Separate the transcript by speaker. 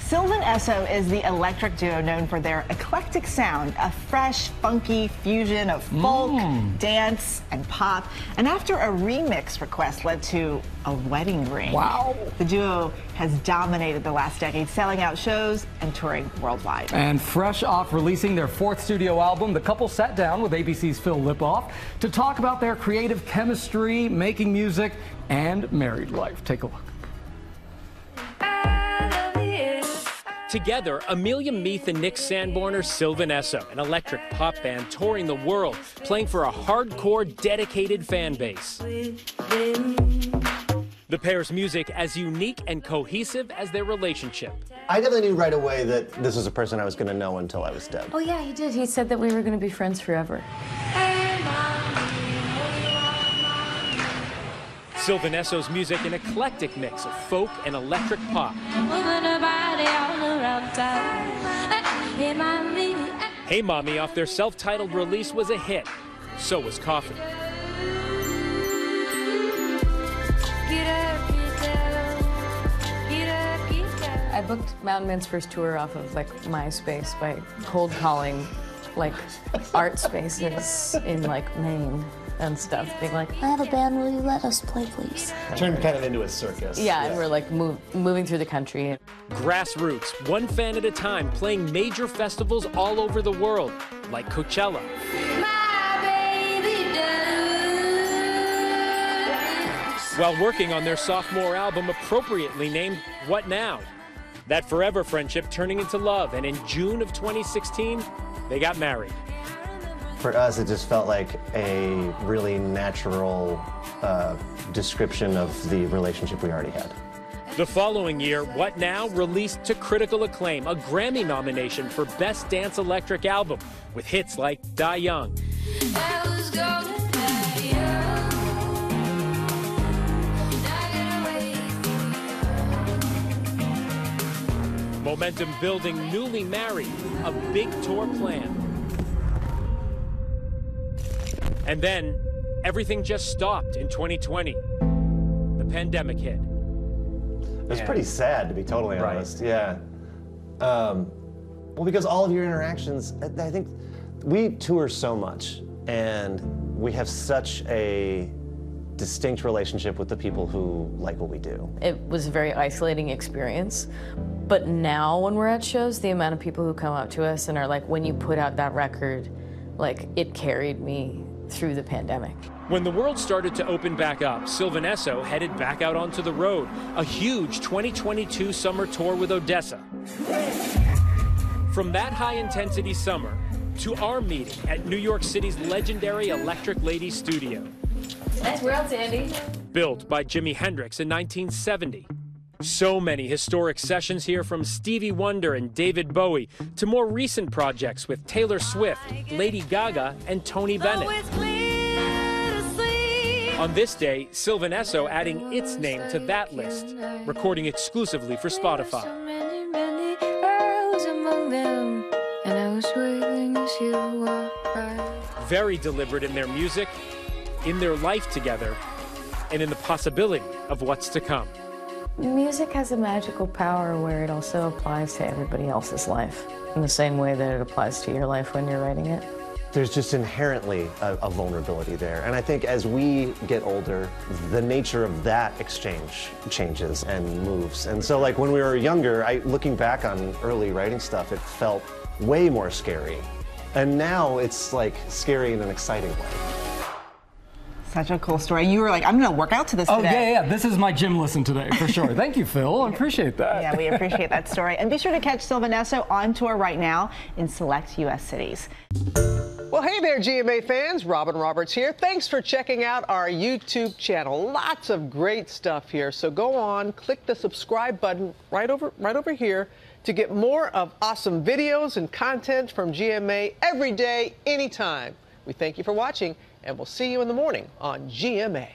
Speaker 1: Sylvan Esso is the electric duo known for their eclectic sound, a fresh, funky fusion of folk, dance, and pop. And after a remix request led to a wedding ring,
Speaker 2: wow,
Speaker 1: the duo has dominated the last decade, selling out shows and touring worldwide.
Speaker 2: And fresh off releasing their fourth studio album, the couple sat down with ABC's Phil Lipof to talk about their creative chemistry, making music, and married life. Take a look.
Speaker 3: Together, Amelia Meath and Nick Sanborn are Sylvan Esso, an electric pop band touring the world, playing for a hardcore, dedicated fan base. The pair's music as unique and cohesive as their relationship.
Speaker 4: I definitely knew right away that this was a person I was going to know until I was dead.
Speaker 5: Oh yeah, he did. He said that we were going to be friends forever.
Speaker 3: Sylvan Esso's music, an eclectic mix of folk and electric pop. Hey Mommy, off their self-titled release, was a hit. So was Coffee.
Speaker 5: I booked Mountain Man's first tour off of like MySpace by cold calling like art spaces in like Maine and stuff. Being like, I have a band, will you let us play, please?
Speaker 4: Turned kind of into a circus.
Speaker 5: Yeah, and we're like moving through the country.
Speaker 3: Grassroots, one fan at a time, playing major festivals all over the world, like Coachella. While working on their sophomore album, appropriately named What Now? That forever friendship turning into love, and in June of 2016, they got married.
Speaker 4: For us, it just felt like a really natural description of the relationship we already had.
Speaker 3: The following year, What Now released to critical acclaim, a Grammy nomination for Best Dance Electric Album, with hits like Die Young. Momentum building, newly married, a big tour plan. And then, everything just stopped in 2020. The pandemic hit.
Speaker 4: It was pretty sad, to be totally honest. Yeah. Well, because all of your interactions, I think we tour so much, and we have such a distinct relationship with the people who like what we do.
Speaker 5: It was a very isolating experience, but now when we're at shows, the amount of people who come up to us and are like, when you put out that record, like, it carried me through the pandemic.
Speaker 3: When the world started to open back up, Sylvan Esso headed back out onto the road, a huge 2022 summer tour with Odessa. From that high-intensity summer to our meeting at New York City's legendary Electric Lady Studio.
Speaker 5: Nice world, Sandy.
Speaker 3: Built by Jimi Hendrix in 1970. So many historic sessions here, from Stevie Wonder and David Bowie to more recent projects with Taylor Swift, Lady Gaga, and Tony Bennett. On this day, Sylvan Esso adding its name to that list, recording exclusively for Spotify. Very deliberate in their music, in their life together, and in the possibility of what's to come.
Speaker 5: Music has a magical power where it also applies to everybody else's life in the same way that it applies to your life when you're writing it.
Speaker 4: There's just inherently a vulnerability there. And I think as we get older, the nature of that exchange changes and moves. And so like when we were younger, looking back on early writing stuff, it felt way more scary. And now it's like scary in an exciting way.
Speaker 1: Such a cool story. You were like, I'm going to work out to this today.
Speaker 2: Yeah. This is my gym lesson today, for sure. Thank you, Phil. I appreciate that.
Speaker 1: Yeah, we appreciate that story. And be sure to catch Sylvan Esso on tour right now in select U.S. cities.
Speaker 6: Well, hey there, GMA fans. Robin Roberts here. Thanks for checking out our YouTube channel. Lots of great stuff here. So go on, click the subscribe button right over here to get more of awesome videos and content from GMA every day, anytime. We thank you for watching, and we'll see you in the morning on GMA.